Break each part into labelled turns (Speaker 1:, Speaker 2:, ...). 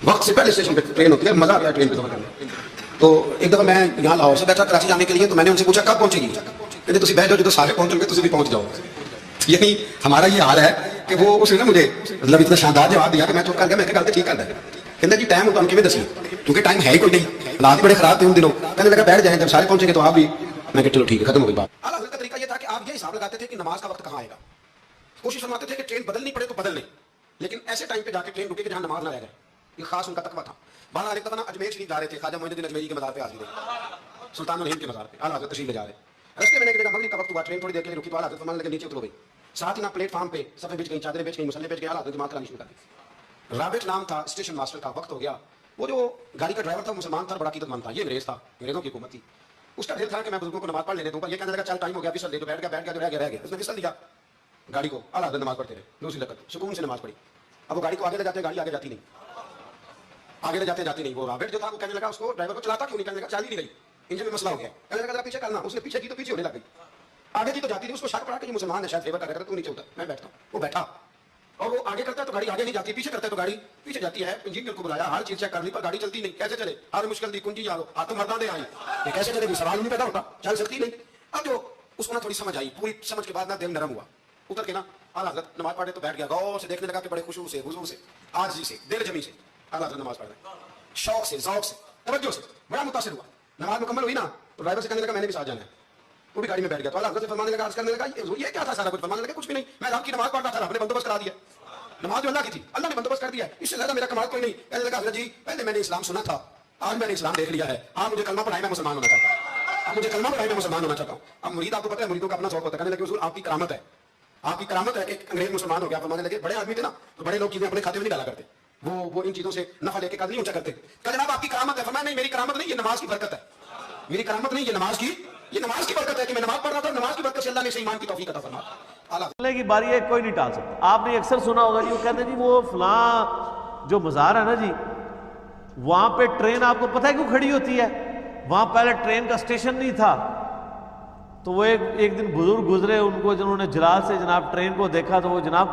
Speaker 1: وقت سے پہلے اسٹیشن پہ ٹرین ہوتی ہے, مزہ آتا ہے ٹرین پہ سفر کرنے. تو ایک دفعہ میں یہاں لاہور سے بیٹھا کراچی جانے کے لیے, تو میں نے ان سے پوچھا کب پہنچے گی, کہتے تسی بیٹھ جاؤ جو سارے پہنچ گے تسی بھی پہنچ جاؤ. یعنی ہمارا یہ حال ہے کہ وہ اس نے نا مجھے مطلب اتنا شاندار جواب دیا کہ میں چپ کر گیا. میں کہا ٹھیک کرتا ہے, کہتے جی ٹائم ہوتا ان دسی, کیونکہ ٹائم ہے ہی کوئی نہیں, حالات بڑے خراب تھے ان دنوں. کہنے لگا بیٹھ جائیں, جب سارے پہنچیں گے تو آپ بھی. میں کہ چلو ٹھیک ہے, ختم ہو گئی بات. اعلیٰ حضرت کا طریقہ یہ تھا کہ آپ یہ حساب لگاتے تھے کہ نماز کا وقت کہاں آئے گا. کوشش فرماتے تھے کہ ٹرین بدلنی پڑے تو بدل لیں, لیکن ایسے ٹائم پہ جا کے ٹرین رکے کہ جہاں نماز نہ رہ جائے. یہ خاص ان کا تقویٰ تھا. بہرحال ایک دفعہ اجمیر شریف جا رہے تھے, خواجہ معین الدین اجمیری کے مزار پہ حاضر تھے, سلطان الہند کے مزار پہ اعلیٰ حضرت تشریف لے جا رہے. رستے میں نے ایک جگہ مغرب کا وقت ہوا, ٹرین تھوڑی دیر کے لیے رکی تو اعلیٰ حضرت فرمانے لگے نیچے اترو گئی. ساتھ ہی نا پلیٹ فارم پہ صفحے بچ گئی, چادریں بچ گئی, مسلے بچ گئے. اعلیٰ حضرت جماعت کرانی شروع کر دی. رابٹ نام تھا اسٹیشن ماسٹر کا. وقت ہو گیا, وہ جو گاڑی کا ڈرائیور تھا مسلمان تھا, بڑا عقیدت مند تھا. یہ انگریز تھا, انگریزوں کی حکومت تھی. اس کا دل تھا کہ میں بزرگوں کو نماز پڑھ لینے دوں, پر یہ کہنے لگا چل ٹائم ہو گیا, پھسل دے. جو بیٹھ گیا جو رہ گیا. اس نے پھسل دیا گاڑی کو. اعلیٰ حضرت نماز پڑھتے رہے دوسری لگت, سکون سے نماز پڑھی. اب وہ گاڑی کو آگے لے جاتے, گاڑی آگے جاتی نہیں, آگے لے جاتے نہیں. وہ رابٹ جو تھا وہ کہنے لگا اس کو, ڈرائیور کو چلاتا کیوں نہیں, کہنے لگا چل ہی نہیں گئی, انجن میں مسئلہ ہو گیا. کہنے لگا پیچھے کرنا. اس نے پیچھے کی تو پیچھے ہونے لگ گئی, آگے کی تو جاتی تھی. اس کو شک پڑا کہ یہ مسلمان ہے, شاید فیور کر رہا ہے, تو نیچے اتر, میں بیٹھتا ہوں. وہ بیٹھا, اور وہ آگے کرتا ہے تو گاڑی آگے نہیں جاتی, پیچھے کرتا ہے تو گاڑی پیچھے جاتی ہے. انجینئر کو بلایا, ہر چیز چیک کر لی, پر گاڑی چلتی نہیں. کیسے چلے, ہر مشکل دی کنجی جاؤ, ہاتھوں مرداں دے آئی, یہ کیسے چلے گی, سوال نہیں پیدا ہوتا, چل سکتی نہیں. اب جو اس کو نا تھوڑی سمجھ آئی, پوری سمجھ کے بعد نا دل نرم ہوا. اتر کے نا اعلیٰ حضرت نماز پڑھے تو بیٹھ گیا, غور سے دیکھنے لگا کہ بڑے خشوع سے, وضو سے, عاجزی سے, دل جمی سے اعلیٰ حضرت نماز پڑھ رہے, شوق سے, ذوق سے, توجہ سے. بڑا متاثر ہوا. نماز مکمل ہوئی نا, تو ڈرائیور سے کہنے لگا میں نے بھی ساتھ جانا ہے. وہ بھی گاڑی میں بیٹھ گیا. تو اعلیٰ حضرت فرمانے لگا, عرض کرنے لگا یہ کیا تھا سارا کچھ. فرمانے لگا کچھ بھی نہیں, میں آپ کی نماز پڑھتا تھا, آپ نے بندوبست کرا دیا. نماز جو اللہ کی تھی, اللہ نے بندوبست کر دیا ہے, اس سے زیادہ میرا کمال کوئی نہیں. کہنے لگا حضرت جی پہلے میں نے اسلام سنا تھا, آج میں نے اسلام دیکھ لیا ہے, آپ مجھے کلمہ پڑھائیں, میں مسلمان ہونا چاہتا ہوں. آپ مجھے کلمہ پڑھائیں, میں مسلمان ہونا چاہتا ہوں. اب مرید آپ کو پتہ ہے, مریدوں کا اپنا شوق ہوتا ہے. کہنے لگے حضور آپ کی کرامت ہے, آپ کی کرامت ہے کہ انگریز مسلمان ہو گیا. فرمانے لگے بڑے آدمی تھے نا, تو بڑے لوگ چیزیں اپنے کھاتے میں نہیں ڈالا کرتے, وہ ان چیزوں سے نفع لے کے قد نہیں اونچا کرتے. کہ جناب آپ کی کرامت ہے. فرمایا نہیں, میری کرامت نہیں, یہ نماز کی برکت ہے. میری کرامت نہیں, یہ نماز کی برکت ہے کہ میں نماز پڑھ رہا تھا, نماز کی برکت سے اللہ نے اسے ایمان کی توفیق عطا فرمایا.
Speaker 2: اللہ کی باری ہے, کوئی نہیں ٹال سکتا. آپ نے اکثر سنا ہوگا جی, وہ کہتے ہیں جی وہ فلاں جو مزار ہے نا جی, وہاں پہ ٹرین آپ کو پتہ ہے کیوں کھڑی ہوتی ہے, وہاں پہلے ٹرین کا اسٹیشن نہیں تھا. تو وہ ایک دن بزرگ گزرے, ان کو جنہوں نے جلال سے جناب ٹرین کو دیکھا, تو وہ جناب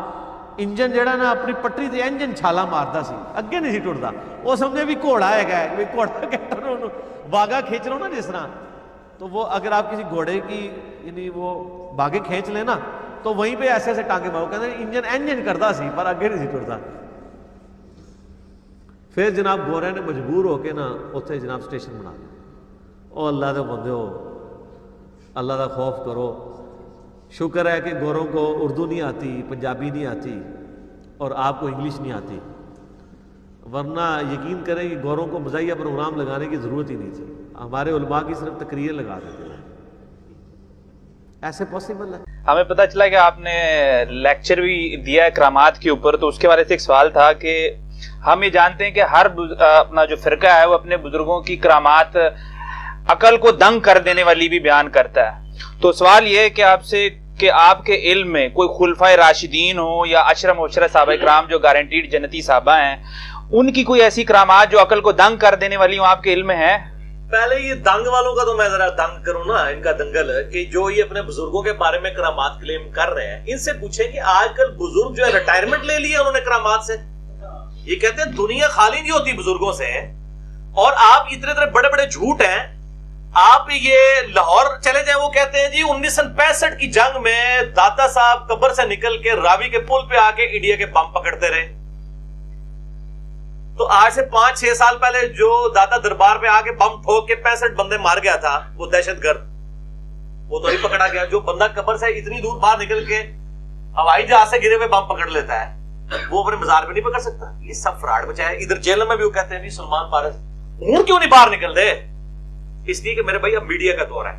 Speaker 2: انجن جڑا نا اپنی پٹری تے انجن چھالا مارتا سی, اگے نہیں سی ٹرتا. وہ سمجھے بھی گھوڑا ہے, گھوڑا کہتا باغا کھینچ رہا ہوں نا جس طرح. تو وہ اگر آپ کسی گھوڑے کی یعنی وہ باغے کھینچ لیں نا, تو وہیں پہ ایسے ایسے ٹانگے مارو, کہتے ہیں انجن کرتا سی پر اگے نہیں سی ٹرتا. پھر جناب گورے نے مجبور ہو کے نا اتنے جناب اسٹیشن بنا دیا. او اللہ دے بندے ہو, اللہ دا خوف کرو. شکر ہے کہ گوروں کو اردو نہیں آتی, پنجابی نہیں آتی, اور آپ کو انگلش نہیں آتی, ورنہ یقین کریں کہ گوروں کو مزاحیہ پروگرام لگانے کی ضرورت ہی نہیں تھی. ہمارے علماء کی صرف تقریر لگا دیتے ہیں. ایسے پاسبل ہے.
Speaker 3: ہمیں پتہ چلا کہ آپ نے لیکچر بھی دیا ہے کرامات کے اوپر, تو اس کے بارے سے ایک سوال تھا کہ ہم یہ جانتے ہیں کہ ہر اپنا جو فرقہ ہے وہ اپنے بزرگوں کی کرامات عقل کو دنگ کر دینے والی بھی بیان کرتا ہے. تو سوال یہ ہے کہ آپ سے کہ آپ کے علم میں کوئی خلفائے راشدین ہو یا عشرہ مبشرہ صحابہ کرام جو گارنٹیڈ جنتی صحابہ ہیں, ان کی کوئی ایسی کرامات جو عقل کو دنگ کر دینے والی ہوں آپ کے علم میں ہے؟
Speaker 2: پہلے یہ دنگ والوں کا تو میں ذرا دنگ کروں نا, ان کا دنگل کہ جو یہ اپنے بزرگوں کے بارے میں کرامات کلیم کر رہے ہیں, ان سے پوچھیں کہ آج کل بزرگ جو ہے ریٹائرمنٹ لے لیا انہوں نے کرامات سے. یہ کہتے ہیں دنیا خالی نہیں ہوتی بزرگوں سے, اور آپ اتنے بڑے بڑے جھوٹ ہیں. آپ یہ لاہور چلے جائیں, وہ کہتے ہیں جی 1965 کی جنگ میں داتا صاحب قبر سے نکل کے راوی کے پل پہ آ کے انڈیا کے بم پکڑتے رہے. تو آج سے 5-6 سال پہلے جو داتا دربار پہ آ کے بم ٹھوک کے 65 بندے مار گیا تھا, وہ دہشت گرد, وہ تو نہیں پکڑا گیا. جو بندہ قبر سے اتنی دور باہر نکل کے ہوائی جہاز سے گرے ہوئے بم پکڑ لیتا ہے, وہ اپنے مزار پہ نہیں پکڑ سکتا. یہ سب فراڈ بچا ہے. ادھر جیل میں بھی وہ کہتے ہیں بھی سلمان فارس اونٹ کیوں نہیں باہر نکل دے, اس لیے کہ میرے بھائی اب میڈیا کا دور ہے.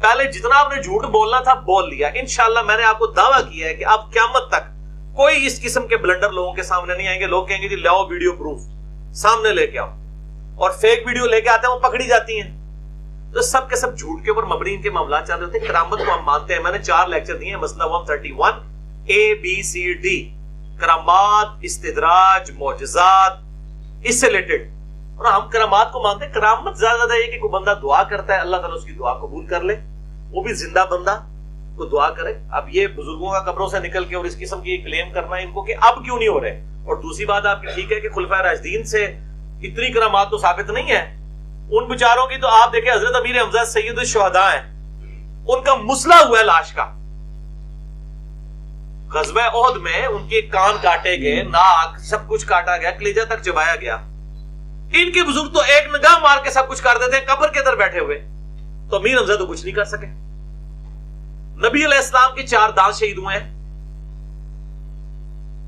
Speaker 2: پہلے جتنا آپ نے جھوٹ بولنا تھا بول لیا. انشاءاللہ میں نے آپ کو دعویٰ کیا ہے کہ اب قیامت تک کوئی اس قسم کے بلنڈر لوگوں کے سامنے نہیں آئیں گے. لوگ کہیں گے جی لاؤ ویڈیو پروف, سامنے لے کے آؤ, اور فیک ویڈیو لے کے آتے ہیں وہ پکڑی جاتی ہیں. تو سب کے سب جھوٹ کے اوپر مبنی ان کے معاملات چل رہے ہوتے ہیں. کرامت کو ہم مانتے ہیں. میں نے 4 لیکچر دیے ہیں, مسئلہ 131 ABCD, کرامات, استدراج, معجزات, اس سے ریلیٹڈ. اور ہم کرامات کو مانتے ہیں. کرامت زیادہ یہ کہ کوئی بندہ دعا کرتا ہے, اللہ تعالیٰ اس کی دعا قبول کر لے, وہ بھی زندہ بندہ کو دعا کرے. اب یہ بزرگوں کا قبروں سے نکل کے اور اس قسم کی کلیم کرنا ہے ان کو کہ اب کیوں نہیں ہو رہے, اور دوسری بات آپ کی ٹھیک ہے کہ خلفائے راشدین سے اتنی کرامات تو ثابت نہیں ہے. ان بیچاروں کی تو آپ دیکھیں حضرت امیر حمزہ سید الشہداء ہیں, ان کا مسئلہ ہوا ہے لاش کا. غزوہ احد میں ان کے کان کاٹے گئے, ناک سب کچھ کاٹا گیا, کلیجہ تک چبایا گیا. ان کے بزرگ تو ایک نگاہ مار کے سب کچھ کر دیتے ہیں قبر کے اندر بیٹھے ہوئے. تو امیر حمزہ تو کچھ نہیں کر سکے. نبی علیہ السلام کے 4 دانت شہید ہوئے ہیں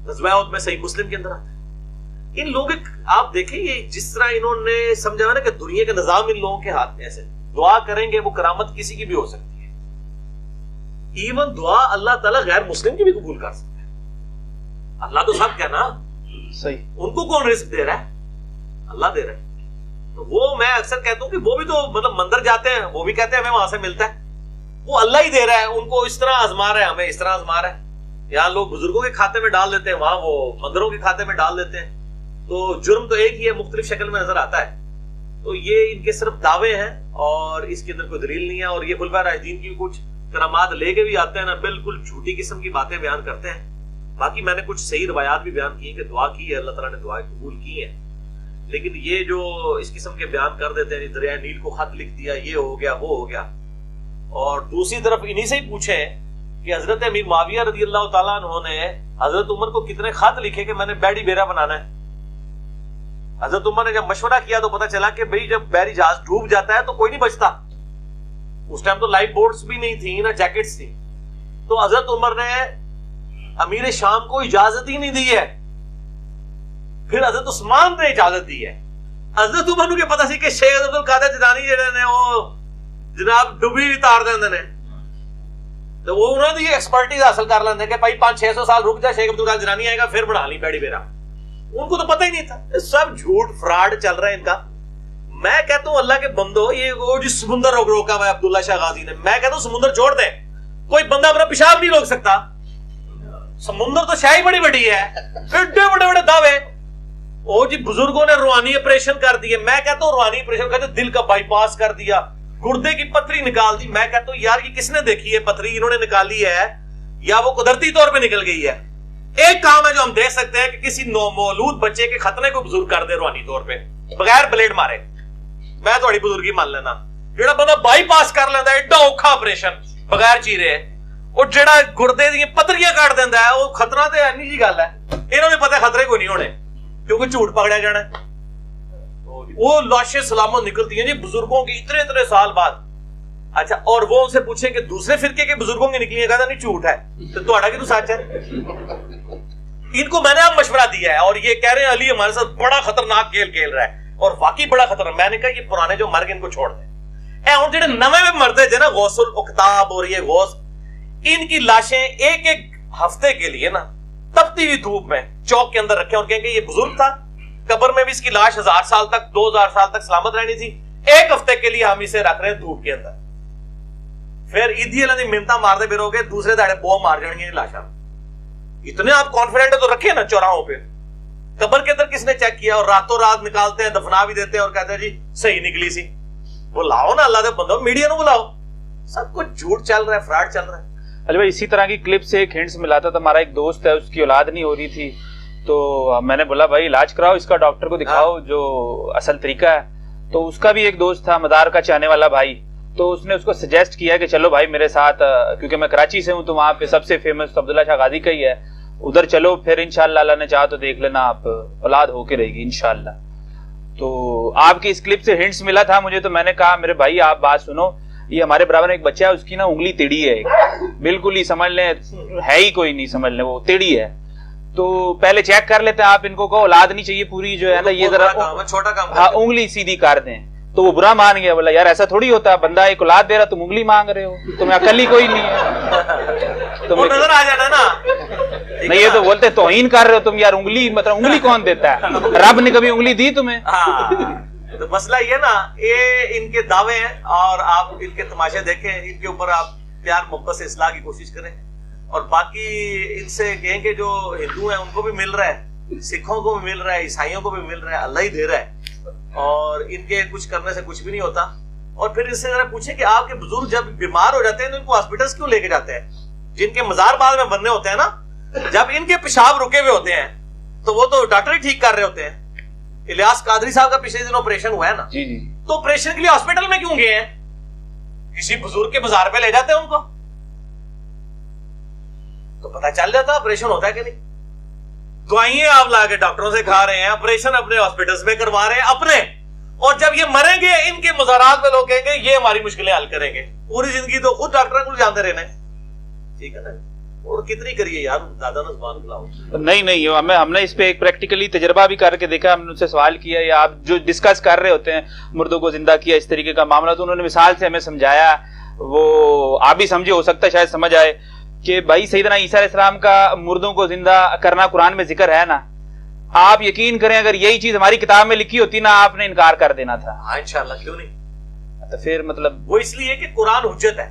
Speaker 2: غزوہ احد میں, صحیح مسلم کے اندر آتا ہے. ان لوگ آپ دیکھیں یہ جس طرح انہوں نے سمجھا ہے نا کہ دنیا کا نظام ان لوگوں کے ہاتھ میں, ایسے دعا کریں گے وہ کرامت کسی کی بھی ہو سکتی ہے. ایون دعا اللہ تعالیٰ غیر مسلم کی بھی قبول کر سکتا ہے. اللہ تو سب کیا نا
Speaker 3: صحیح,
Speaker 2: ان کو کون رزق دے رہا ہے؟ اللہ دے رہا ہے. تو وہ میں اکثر کہتا ہوں کہ وہ بھی تو مطلب مندر جاتے ہیں, وہ بھی کہتے ہیں ہمیں وہاں سے ملتا ہے. وہ اللہ ہی دے رہا ہے, ان کو اس طرح آزما رہا ہے, ہمیں اس طرح آزما رہا ہے. یہاں لوگ بزرگوں کے کھاتے میں ڈال دیتے ہیں, وہاں وہ مندروں کے کھاتے میں ڈال دیتے ہیں. تو جرم تو ایک ہی ہے, مختلف شکل میں نظر آتا ہے. تو یہ ان کے صرف دعوے ہیں اور اس کے اندر کوئی دلیل نہیں ہے. اور یہ خلفائے راشدین کی کچھ کرامات لے کے بھی آتے ہیں نا, بالکل جھوٹی قسم کی باتیں بیان کرتے ہیں. باقی میں نے کچھ صحیح روایات بھی بیان کی ہیں کہ دعا کی ہے, اللہ تعالیٰ نے دعائیں قبول کی ہیں. لیکن یہ جو اس قسم کے بیان کر دیتے ہیں, دریائے نیل کو خط لکھ دیا, یہ ہو گیا وہ ہو گیا. اور دوسری طرف انہی سے ہی پوچھیں کہ حضرت امیر معاویہ رضی اللہ تعالیٰ عنہ نے حضرت عمر کو کتنے خط لکھے کہ میں نے بیڑی بیرا بنانا ہے. حضرت عمر نے جب مشورہ کیا تو پتا چلا کہ بھئی جب بحری جہاز ڈوب جاتا ہے تو کوئی نہیں بچتا. اس ٹائم تو لائف بورڈز بھی نہیں تھی نہ جیکٹس تھی. تو حضرت عمر نے امیر شام کو اجازت ہی نہیں دی ہے. پھر حضرت عثمان نے اجازت دی ہے. حضرت عمر کو پتا سی کہ شیخ عبد القادر جیلانی جڑے نے وہ جناب ڈوبی اتار دیندے نے, تو وہ انہوں نے یہ ایکسپرٹیز حاصل کر لیندے کہ بھائی 500-600 سال رک جا, شیخ عبد القادر جیلانی آئے گا پھر بنا لی بیڑی بیرا. ان کو تو پتہ ہی نہیں تھا. سب جھوٹ فراڈ چل رہا ہے ان کا. میں کہتا ہوں اللہ کے بندو, یہ وہ جو سمندر روکا ہوا ہے عبداللہ شاہ غازی نے, میں کہتا ہوں سمندر چھوڑ دیں. کوئی بندہ اپنا پیشاب نہیں روک سکتا. سمندر تو شاہی بڑی بڑی ہے, ایڈے بڑے بڑے دعوے. او جی بزرگوں نے روحانی آپریشن کر دیے. میں کہتا ہوں روحانی آپریشن کہتے دل کا بائی پاس کر دیا, گردے کی پتھری نکال دی. میں کہتا ہوں یار یہ کس نے دیکھی ہے پتھری, انہوں نے نکالی ہے یا وہ قدرتی طور پہ نکل گئی ہے؟ ایک کام ہے جو ہم دیکھ سکتے ہیں کہ کسی نومولود بچے کے ختنے کو بزرگ کر دے روحانی طور پہ بغیر بلیڈ مارے. میں تھوڑی بزرگی مان لینا. جڑا بندہ بائی پاس کر لینا ایڈا اوکھا آپریشن بغیر چیرے, اور جڑا گردے دی پتھریاں کاٹ دیندا ہے, وہ خطرہ تے اینی جی گل ہے. انہوں نے پتہ خطرے کوئی نہیں ہونے کیونکہ جھوٹ پکڑا جانا ہے. وہ لاشیں سلامت نکلتی ہیں جی بزرگوں کی اتنے سال بعد. اچھا, اور وہ ان سے پوچھیں کہ دوسرے فرقے کے بزرگوں کی نکلی ہے, کہتا نہیں جھوٹ ہے. تو تہاڈا کی تو سچ ہے. ان کو میں نے اب مشورہ دیا ہے اور یہ کہہ رہے ہیں علی ہمارے ساتھ بڑا خطرناک کھیل کھیل رہا ہے, اور واقعی بڑا خطرناک. میں نے کہا یہ پرانے جو مر گئے ان کو چھوڑ دیں. اے ہن جڑے نویں میں مرتے تھے نا, غوث الاقطاب اور یہ غوث, ان کی لاشیں ایک ہفتے کے لیے نا تپتی ہوئی دھوپ میں چوک کے اندر رکھیں اور کہیں کہ یہ بزرگ تھا, قبر میں بھی اس کی لاش 1000 سال تک 2000 سال تک سلامت رہنی تھی, ایک ہفتے کے لیے ہم اسے رکھ رہے ہیں دھوپ کے اندر. پھر عیدی اللہ دی منتاں مار دے پھرو گے, دوسرے دہاڑے بو مار جان گے لاشاں. اتنے آپ کانفیڈنٹ تو رکھے نا چوراہوں پہ. قبر کے اندر کس نے چیک کیا, اور راتوں رات نکالتے ہیں, دفنا بھی دیتے ہیں اور کہتے ہیں جی صحیح نکلی سی. بلاؤ نا اللہ دے بندو, میڈیا نو بلاؤ. سب کچھ جھوٹ چل رہا ہے, فراڈ چل رہا ہے.
Speaker 3: علی بھائی اسی طرح کی کلپ سے ایک ہنٹس ملا تھا. ہمارا ایک دوست ہے, اس کی اولاد نہیں ہو رہی تھی, تو میں نے بولا بھائی علاج کراؤ اس کا, ڈاکٹر کو دکھاؤ جو اصل طریقہ ہے. تو اس کا بھی ایک دوست تھا مدار کا چاہنے والا بھائی, تو اس نے اس کو سجیسٹ کیا کہ چلو بھائی میرے ساتھ, کیونکہ میں کراچی سے ہوں تو وہاں پہ سب سے فیمس عبداللہ شاہ غازی کا ہی ہے, ادھر چلو پھر انشاءاللہ اللہ نے چاہا تو دیکھ لینا آپ, اولاد ہو کے رہے گی انشاءاللہ. تو آپ کی اس کلپ سے ہنٹس ملا تھا مجھے, تو میں نے کہا میرے بھائی آپ بات سنو, یہ ہمارے برابر ایک بچہ ہے, اس کی نا انگلی ٹیڑھی ہے, بالکل ہی سمجھ لیں ہے ہی کوئی نہیں, سمجھ لیں وہ ٹیڑھی ہے. تو پہلے چیک کر لیتے ہیں, آپ ان کو کہو اولاد نہیں چاہیے پوری جو ہے نا, یہ ذرا
Speaker 2: چھوٹا کام,
Speaker 3: ہاں انگلی سیدھی کر دیں. تو وہ برا مان گیا, بولا یار ایسا تھوڑی ہوتا ہے, بندہ ایک اولاد دے رہا تم انگلی مانگ رہے ہو, تمہیں عقل ہی کوئی نہیں ہے.
Speaker 2: تو نظر آ جانا نا,
Speaker 3: نہیں یہ تو بولتے توہین کر رہے ہو تم یار, انگلی مطلب انگلی کون دیتا ہے, رب نے کبھی انگلی دی تمہیں؟
Speaker 2: تو مسئلہ یہ نا, یہ ان کے دعوے ہیں اور آپ ان کے تماشے دیکھیں, ان کے اوپر آپ پیار محبت سے اصلاح کی کوشش کریں. اور باقی ان سے کہیں کہ جو ہندو ہیں ان کو بھی مل رہا ہے, سکھوں کو بھی مل رہا ہے, عیسائیوں کو بھی مل رہا ہے, اللہ ہی دے رہا ہے, اور ان کے کچھ کرنے سے کچھ بھی نہیں ہوتا. اور پھر اس سے ذرا پوچھیں کہ آپ کے بزرگ جب بیمار ہو جاتے ہیں تو ان کو ہاسپٹلس کیوں لے کے جاتے ہیں؟ جن کے مزار بعد میں بننے ہوتے ہیں نا, جب ان کے پیشاب رکے ہوئے ہوتے ہیں تو وہ تو ڈاکٹر ہی ٹھیک کر رہے ہوتے ہیں. الیاس قادری صاحب کا پچھلے دن آپریشن ہوا ہے نا,
Speaker 3: جی جی,
Speaker 2: تو آپریشن کے لیے ہاسپٹل میں کیوں گئے ہیں؟ کسی بزرگ کے مزار پہ لے جاتے ہیں ان کو, تو پتہ چل جاتا آپریشن ہوتا ہے کہ نہیں. دعائیں آپ لا کے ڈاکٹروں سے کھا رہے ہیں, آپریشن اپنے ہاسپٹل میں کروا رہے ہیں اپنے, اور جب یہ مریں گے ان کے مزارات میں لوگ کہیں گے یہ ہماری مشکلیں حل کریں گے. پوری زندگی تو خود ڈاکٹر کو جانتے رہنا ہے. ٹھیک ہے نا, اور کتنی کریے یار, زیادہ نہ زبان کھلاؤ.
Speaker 3: نہیں, ہم نے اس پہ ایک پریکٹیکلی تجربہ بھی کر کے دیکھا. ہم نے ان سے سوال کیا, یا آپ جو ڈسکس کر رہے ہوتے ہیں مردوں کو زندہ کیا اس طریقے کا معاملہ, تو انہوں نے مثال سے ہمیں سمجھایا, وہ آپ بھی سمجھے, ہو سکتا ہے شاید سمجھ آئے, کہ بھائی سیدنا عیسیٰ علیہ السلام کا مردوں کو زندہ کرنا قرآن میں ذکر ہے نا, آپ یقین کریں اگر یہی چیز ہماری کتاب میں لکھی ہوتی نا, آپ نے انکار کر دینا تھا.
Speaker 2: ہاں انشاءاللہ, کیوں نہیں.
Speaker 3: تو پھر مطلب
Speaker 2: وہ اس لیے کہ قرآن حجت ہے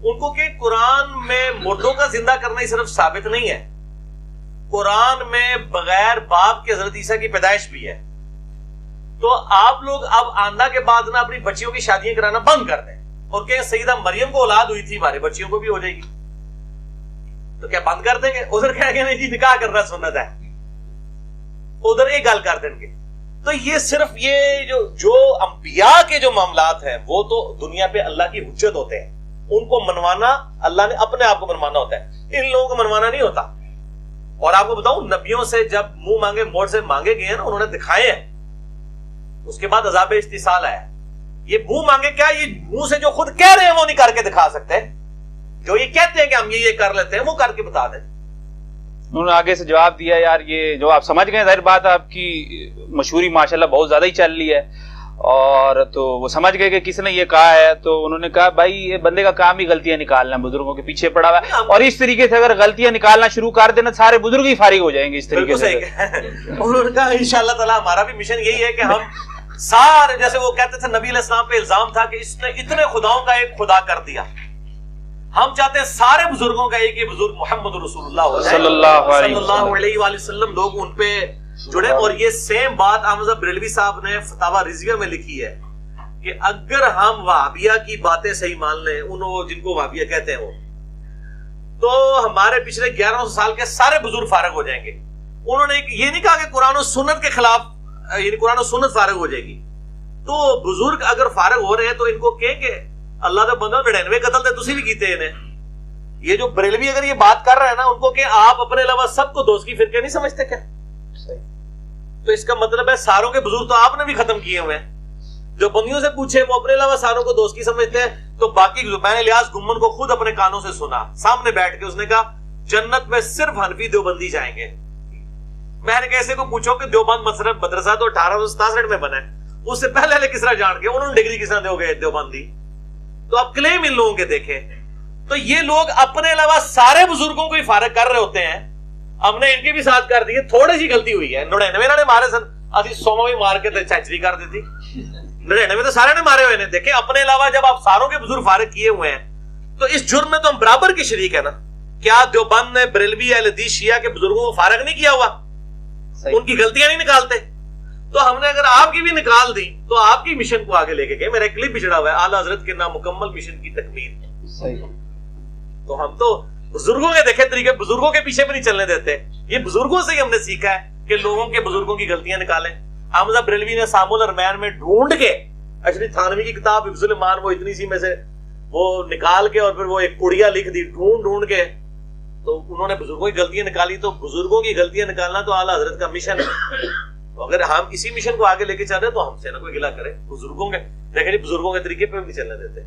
Speaker 2: ان کو, کہ قرآن میں مردوں کا زندہ کرنا ہی صرف ثابت نہیں ہے, قرآن میں بغیر باپ کے حضرت عیسیٰ کی پیدائش بھی ہے. تو آپ لوگ اب آندہ کے بعد نا اپنی بچیوں کی شادیاں کرانا بند کر دیں, اور کہ سیدہ مریم کو اولاد ہوئی تھی, ہمارے بچیوں کو بھی ہو جائے گی, تو کیا بند کر دیں گے؟ ادھر کہیں گے نہیں جی نکاح کرنا سنت ہے, ادھر ایک گل کر دیں گے. تو یہ صرف یہ جو انبیاء کے جو معاملات ہیں وہ تو دنیا پہ اللہ کی حجت ہوتے ہیں, ان کو منوانا اللہ نے اپنے آپ کو منوانا ہوتا ہے, ان لوگوں کو منوانا نہیں ہوتا. اور آپ کو بتاؤں, نبیوں سے جب منہ مانگے موڑ سے مانگے گئے ہیں نا, انہوں نے دکھائے ہیں, اس کے بعد عذاب استحصال آیا. یہ منہ مانگے کیا, یہ منہ سے جو خود کہہ رہے ہیں وہ نہیں کر کے دکھا سکتے, جو یہ کہتے ہیں کہ ہم یہ کر لیتے ہیں وہ کر کے بتا دیں.
Speaker 3: انہوں نے آگے سے جواب دیا, یار یہ جو آپ سمجھ گئے, ظاہر بات آپ کی مشہوری ماشاءاللہ بہت زیادہ ہی چل رہی ہے, اور تو وہ سمجھ گئے کہ کس نے یہ کہا ہے. تو انہوں نے کہا بھائی یہ بندے کا کام ہی غلطیاں نکالنا, بزرگوں کے پیچھے پڑا ہوا ہے, اور اس طریقے سے اگر غلطیاں نکالنا شروع کر دینا سارے بزرگ ہی فارغ ہو جائیں گے اس طریقے سے.
Speaker 2: انہوں نے کہا انشاءاللہ تعالی ہمارا بھی مشن یہی ہے کہ ہم سارے, جیسے وہ کہتے تھے نبی علیہ السلام پہ الزام تھا کہ اس نے اتنے خداؤں کا ایک خدا کر دیا, ہم چاہتے ہیں سارے بزرگوں کا ایک ہی بزرگ محمد رسول اللہ
Speaker 3: صلی اللہ
Speaker 2: علیہ وآلہ وسلم, لوگ ان پہ جڑے. اور یہ سیم بات احمد بریلوی صاحب نے فتاوی رضویہ میں لکھی ہے کہ اگر ہم وہابیہ کی باتیں صحیح مان لیں, انہوں جن کو وہابیہ کہتے ہیں وہ, تو ہمارے پچھلے 1100 سال کے سارے بزرگ فارغ ہو جائیں گے. انہوں نے یہ نہیں کہا کہ قرآن و سنت کے خلاف, یعنی قرآن و سنت فارغ ہو جائے گی. تو بزرگ اگر فارغ ہو رہے ہیں تو ان کو کہیں کہ اللہ کا بندہ 99 قتل تھے تسی بھی کیتے انہیں. یہ جو بریلوی اگر یہ بات کر رہے ہیں نا, ان کو کہ آپ اپنے علاوہ سب کو دوست کی فرقے نہیں سمجھتے کیا؟ تو اس کا مطلب ہے ساروں کے بزرگ تو آپ نے بھی ختم کیے ہوئے ہیں. جو بندیوں سے پوچھے وہ اپنے علاوہ ساروں کو دوست کی سمجھتے ہیں. تو باقی میں نے الیاس گمن کو خود اپنے کانوں سے سنا سامنے بیٹھ کے, اس نے کہا جنت میں صرف حنفی دیوبندی جائیں گے. میں نے کیسے کو پوچھو کہ دیوبند مدرسہ تو 1867 میں بنا ہے, اس سے پہلے کس طرح جان کے انہوں نے ڈگری کس طرح دو گے دیوبندی. تو اب کلیم ان لوگوں کے دیکھیں, تو یہ لوگ اپنے علاوہ سارے بزرگوں کو ہی فارغ کر رہے ہوتے ہیں. ہم نے ان کے بھی ساتھ کر دی, تھوڑی سی غلطی ہوئی ہے. 99 نے مارے سن, ابھی 100 بھی مار کے سینچری کر دیتی. 99 تو سارے نے مارے ہوئے. دیکھیں اپنے علاوہ جب آپ ساروں کے بزرگ فارغ کیے ہوئے ہیں تو اس جرم میں تو ہم برابر کے شریک ہیں نا. کیا دیوبند نے بریلوی اہل حدیث شیعہ کے بزرگوں کو فارغ نہیں کیا ہوا؟ ان کی غلطیاں نہیں نکالتے. تو ہم نے اگر آپ کی بھی نکال دی تو آپ کی مشن کو آگے لے کے گئے. میرا ایک کلپ بھی چڑھا ہوا ہے, اعلیٰ حضرت کے نامکمل مشن کی تکمیل. تو ہم تو بزرگوں کے دیکھے طریقے, بزرگوں کے پیچھے بھی نہیں چلنے دیتے. یہ بزرگوں سے ہی ہم نے سیکھا ہے کہ لوگوں کے بزرگوں کی غلطیاں نکالیں. حمزہ بریلوی نے سام الارمین میں ڈھونڈ کے اشری تھانوی کی کتاب حفظ الایمان, وہ اتنی سی میں سے وہ نکال کے اور پھر وہ ایک کڑیا لکھ دی ڈھونڈ کے. تو انہوں نے بزرگوں کی غلطیاں نکالی. تو بزرگوں کی غلطیاں نکالنا تو اعلیٰ حضرت کا مشن ہے. تو اگر ہم اسی مشن کو آگے لے کے چل رہے ہیں تو ہم سے نہ کوئی گلہ کرے. بزرگوں کے دیکھیں بزرگوں کے طریقے پہ بھی نہیں چلنے دیتے.